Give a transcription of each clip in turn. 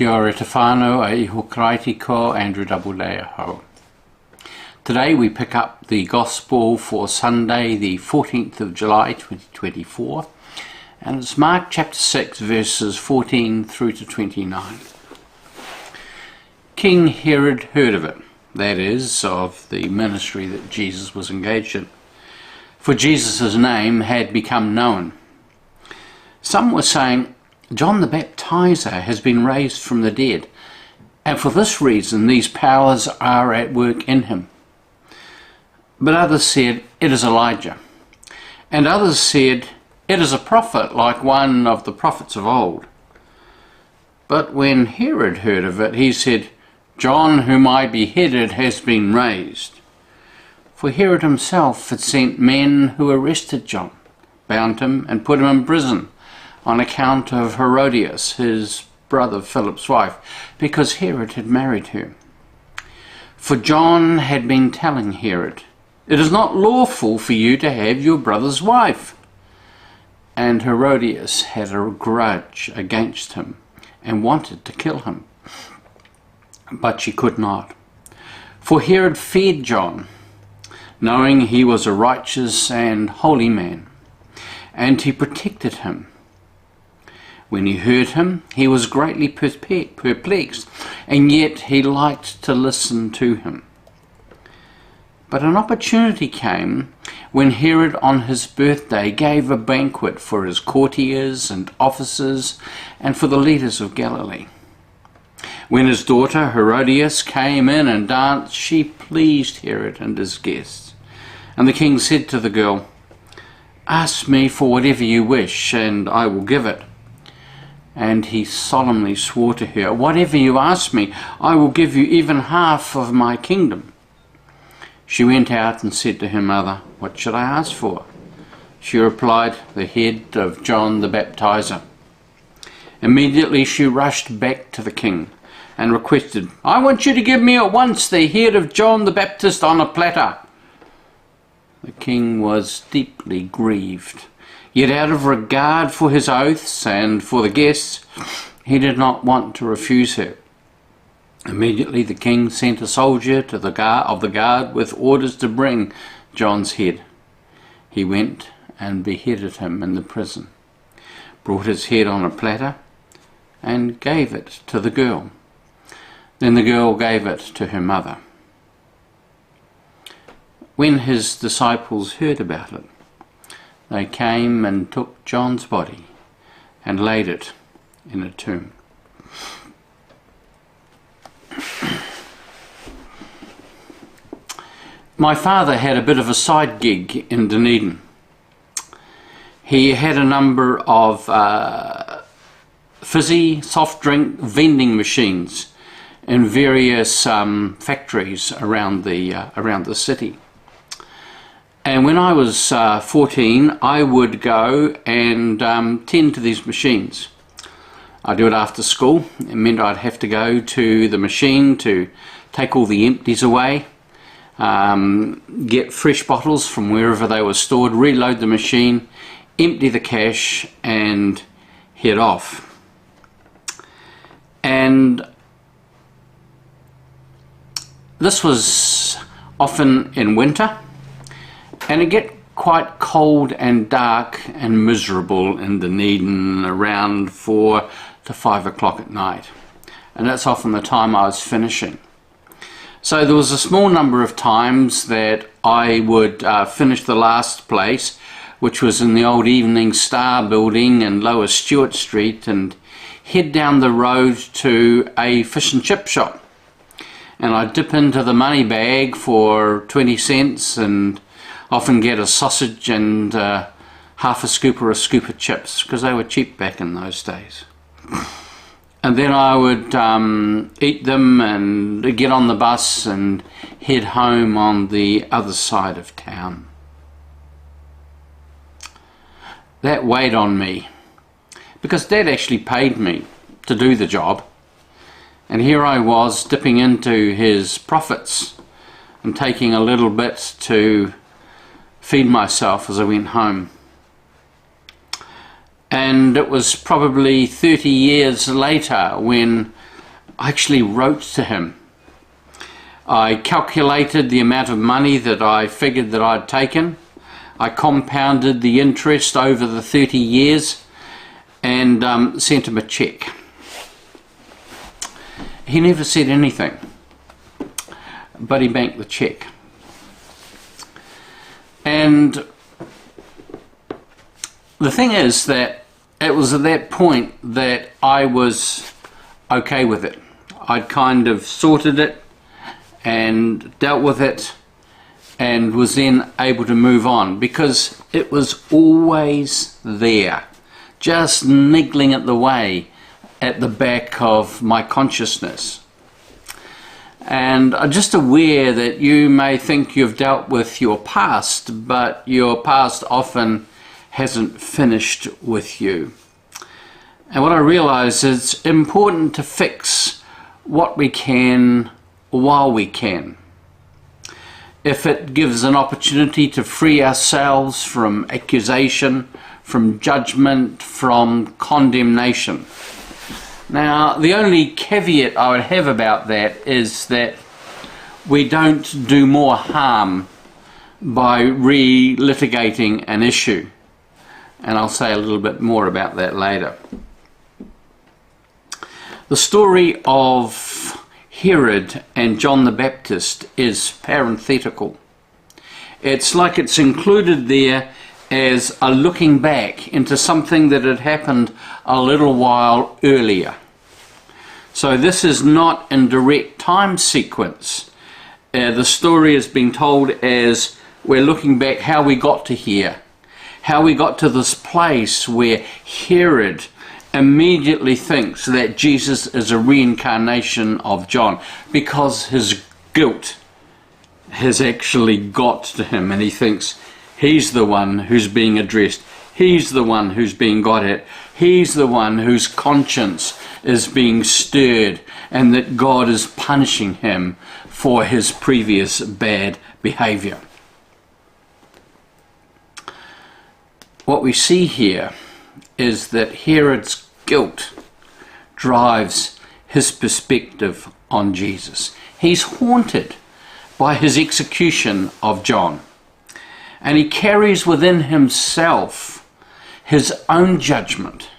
Kia ora te whānau, a iho karaiti ko, Andrew Double ho. Today we pick up the Gospel for Sunday the 14th of July 2024, and it's Mark chapter 6 verses 14 through to 29. King Herod heard of it, that is, of the ministry that Jesus was engaged in, for Jesus' name had become known. Some were saying, John the Baptizer has been raised from the dead, and for this reason these powers are at work in him. But others said, it is Elijah. And others said, it is a prophet like one of the prophets of old. But when Herod heard of it, he said, John, whom I beheaded, has been raised. For Herod himself had sent men who arrested John, bound him, and put him in prison, on account of Herodias, his brother Philip's wife, because Herod had married her. For John had been telling Herod, it is not lawful for you to have your brother's wife. And Herodias had a grudge against him and wanted to kill him. But she could not. For Herod feared John, knowing he was a righteous and holy man, and he protected him. When he heard him, he was greatly perplexed, and yet he liked to listen to him. But an opportunity came when Herod on his birthday gave a banquet for his courtiers and officers and for the leaders of Galilee. When his daughter Herodias came in and danced, she pleased Herod and his guests. And the king said to the girl, ask me for whatever you wish, and I will give it. And he solemnly swore to her, whatever you ask me, I will give you even half of my kingdom. She went out and said to her mother, what should I ask for? She replied, the head of John the Baptizer. Immediately she rushed back to the king and requested, I want you to give me at once the head of John the Baptist on a platter. The king was deeply grieved. Yet out of regard for his oaths and for the guests, he did not want to refuse her. Immediately the king sent a soldier to the guard with orders to bring John's head. He went and beheaded him in the prison, brought his head on a platter, and gave it to the girl. Then the girl gave it to her mother. When his disciples heard about it, they came and took John's body and laid it in a tomb. My father had a bit of a side gig in Dunedin. He had a number of fizzy, soft drink vending machines in various factories around the city. And when I was 14, I would go and tend to these machines. I'd do it after school. It meant I'd have to go to the machine to take all the empties away, get fresh bottles from wherever they were stored, reload the machine, empty the cash, and head off. And this was often in winter. And it get quite cold and dark and miserable in Dunedin around 4 to 5 o'clock at night. And that's often the time I was finishing. So there was a small number of times that I would finish the last place, which was in the old Evening Star building in Lower Stewart Street, and head down the road to a fish and chip shop. And I'd dip into the money bag for 20 cents and often get a sausage and half a scoop or a scoop of chips, because they were cheap back in those days. And then I would eat them and get on the bus and head home on the other side of town. That weighed on me, because Dad actually paid me to do the job, and here I was dipping into his profits and taking a little bit to feed myself as I went home. And it was probably 30 years later when I actually wrote to him. I calculated the amount of money that I figured that I'd taken. I compounded the interest over the 30 years and sent him a cheque. He never said anything, but he banked the cheque. And the thing is that it was at that point that I was okay with it. I'd kind of sorted it and dealt with it and was then able to move on, because it was always there, just niggling at the way at the back of my consciousness. And I'm just aware that you may think you've dealt with your past, but your past often hasn't finished with you. And what I realize is it's important to fix what we can while we can. If it gives an opportunity to free ourselves from accusation, from judgment, from condemnation. Now, the only caveat I would have about that is that we don't do more harm by re-litigating an issue. And I'll say a little bit more about that later. The story of Herod and John the Baptist is parenthetical. It's like it's included there as a looking back into something that had happened a little while earlier. So this is not in direct time sequence. The story is being told as we're looking back how we got to here, how we got to this place where Herod immediately thinks that Jesus is a reincarnation of John, because his guilt has actually got to him and he thinks he's the one who's being addressed, he's the one who's being got at, he's the one whose conscience is being stirred, and that God is punishing him for his previous bad behavior. What we see here is that Herod's guilt drives his perspective on Jesus. He's haunted by his execution of John, and he carries within himself his own judgment.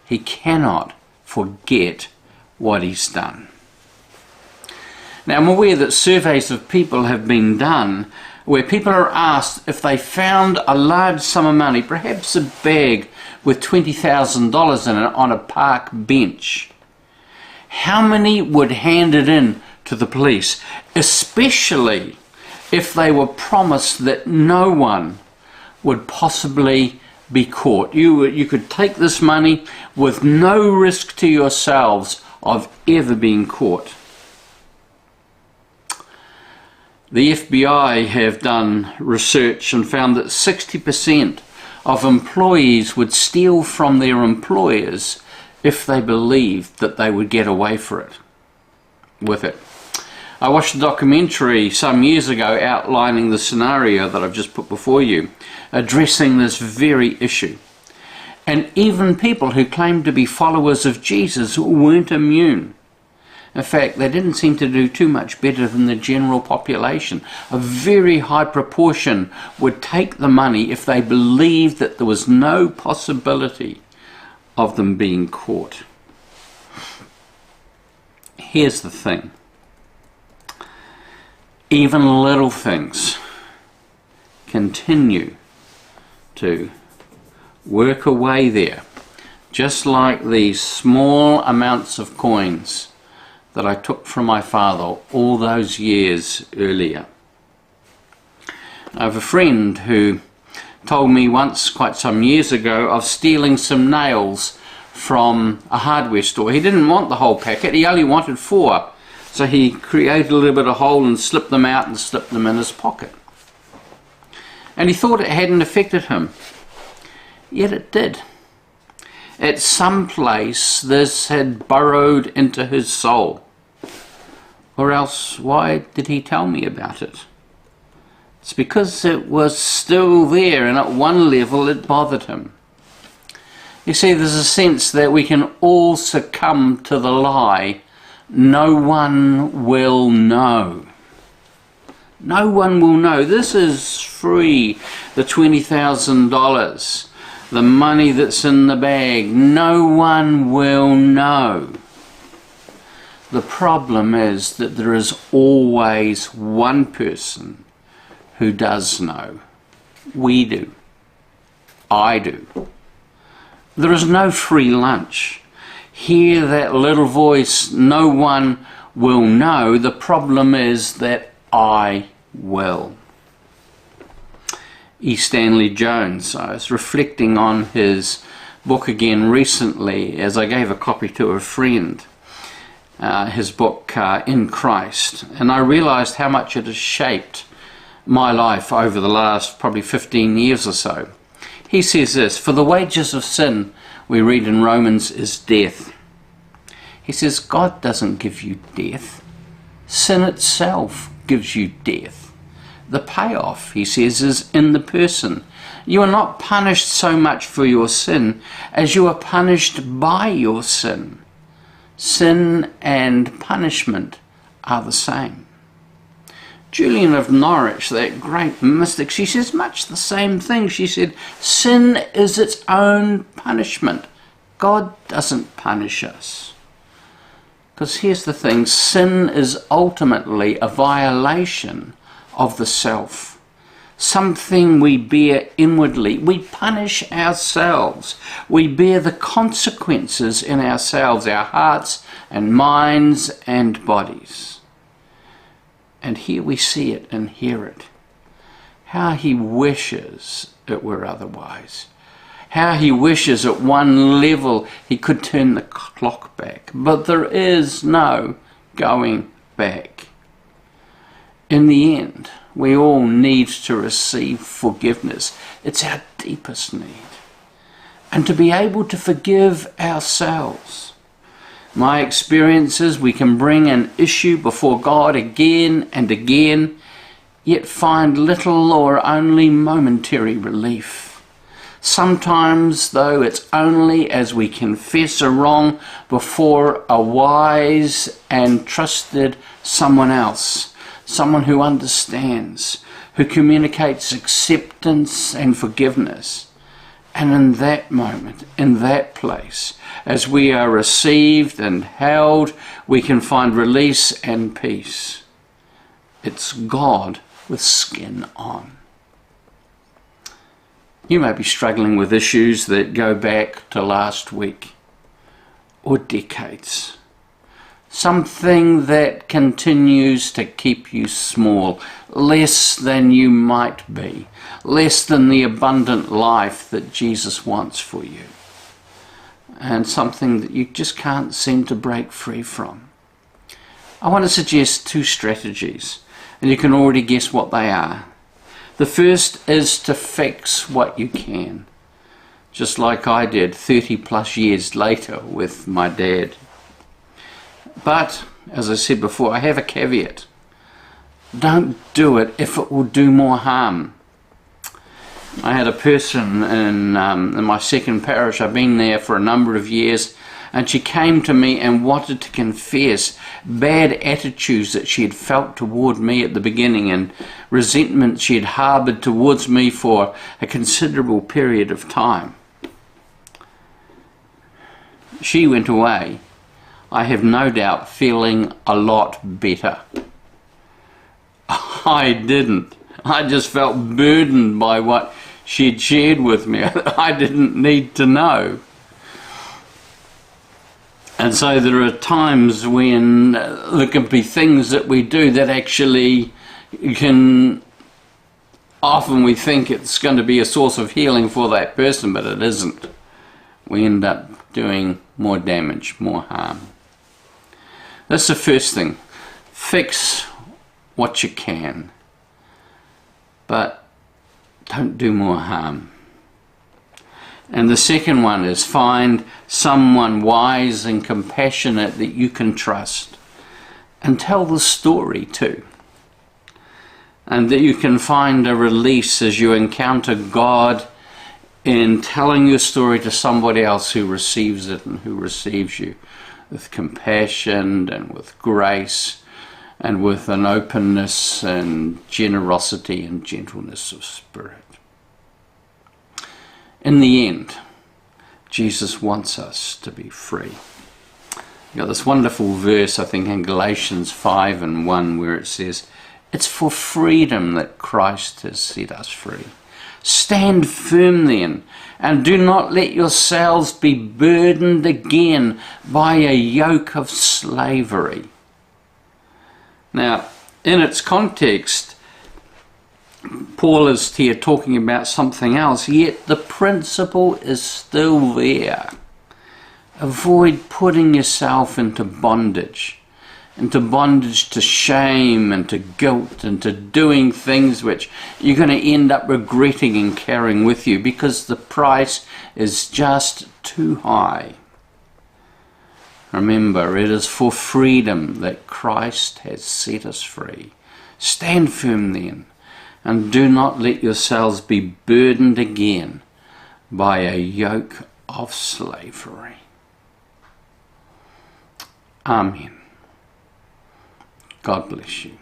He cannot forget what he's done. Now, I'm aware that surveys of people have been done where people are asked if they found a large sum of money, perhaps a bag with $20,000 in it on a park bench, how many would hand it in to the police, especially if they were promised that no one would possibly be caught? You could take this money with no risk to yourselves of ever being caught. The FBI have done research and found that 60% of employees would steal from their employers if they believed that they would get away with it. I watched a documentary some years ago outlining the scenario that I've just put before you, addressing this very issue. And even people who claimed to be followers of Jesus weren't immune. In fact, they didn't seem to do too much better than the general population. A very high proportion would take the money if they believed that there was no possibility of them being caught. Here's the thing. Even little things continue to work away there, just like these small amounts of coins that I took from my father all those years earlier. I have a friend who told me once, quite some years ago, of stealing some nails from a hardware store. He didn't want the whole packet, he only wanted 4. So he created a little bit of hole and slipped them out and slipped them in his pocket. And he thought it hadn't affected him. Yet it did. At some place this had burrowed into his soul. Or else, why did he tell me about it? It's because it was still there, and at one level it bothered him. You see, there's a sense that we can all succumb to the lie no one will know. No one will know. This is free. The $20,000, the money that's in the bag, no one will know. The problem is that there is always one person who does know. We do. I do. There is no free lunch. Hear that little voice, no one will know. The problem is that I will. E. Stanley Jones, I was reflecting on his book again recently as I gave a copy to a friend, his book In Christ, and I realized how much it has shaped my life over the last probably 15 years or so. He says this: for the wages of sin, we read in Romans, is death. He says God doesn't give you death. Sin itself gives you death. The payoff, he says, is in the person. You are not punished so much for your sin as you are punished by your sin. Sin and punishment are the same. Julian of Norwich, that great mystic, she says much the same thing. She said, sin is its own punishment. God doesn't punish us. Because here's the thing, sin is ultimately a violation of the self. Something we bear inwardly. We punish ourselves. We bear the consequences in ourselves, our hearts and minds and bodies. And here we see it and hear it. How he wishes it were otherwise. How he wishes at one level he could turn the clock back. But there is no going back. In the end, we all need to receive forgiveness. It's our deepest need. And to be able to forgive ourselves. My experience is we can bring an issue before God again and again, yet find little or only momentary relief. Sometimes, though, it's only as we confess a wrong before a wise and trusted someone else, someone who understands, who communicates acceptance and forgiveness. And in that moment, in that place, as we are received and held, we can find release and peace. It's God with skin on. You may be struggling with issues that go back to last week or decades. Something that continues to keep you small, less than you might be, less than the abundant life that Jesus wants for you, and something that you just can't seem to break free from. I want to suggest two strategies, and you can already guess what they are. The first is to fix what you can, just like I did 30 plus years later with my dad. But, as I said before, I have a caveat. Don't do it if it will do more harm. I had a person in my second parish. I've been there for a number of years, and she came to me and wanted to confess bad attitudes that she had felt toward me at the beginning and resentment she had harboured towards me for a considerable period of time. She went away, I have no doubt, feeling a lot better. I didn't. I just felt burdened by what she'd shared with me. I didn't need to know. And so there are times when there can be things that we do that actually can, often we think it's going to be a source of healing for that person, but it isn't. We end up doing more damage, more harm. That's the first thing. Fix what you can, but don't do more harm. And the second one is find someone wise and compassionate that you can trust, and tell the story too. And that you can find a release as you encounter God in telling your story to somebody else who receives it and who receives you. with compassion and with grace and with an openness and generosity and gentleness of spirit. In the end, Jesus wants us to be free. You got this wonderful verse, I think, in Galatians 5:1, where it says, "It's for freedom that Christ has set us free. Stand firm then, and do not let yourselves be burdened again by a yoke of slavery." Now, in its context, Paul is here talking about something else, yet the principle is still there. Avoid putting yourself into bondage to shame and to guilt and to doing things which you're going to end up regretting and carrying with you because the price is just too high. Remember, it is for freedom that Christ has set us free. Stand firm then, and do not let yourselves be burdened again by a yoke of slavery. Amen. God bless you.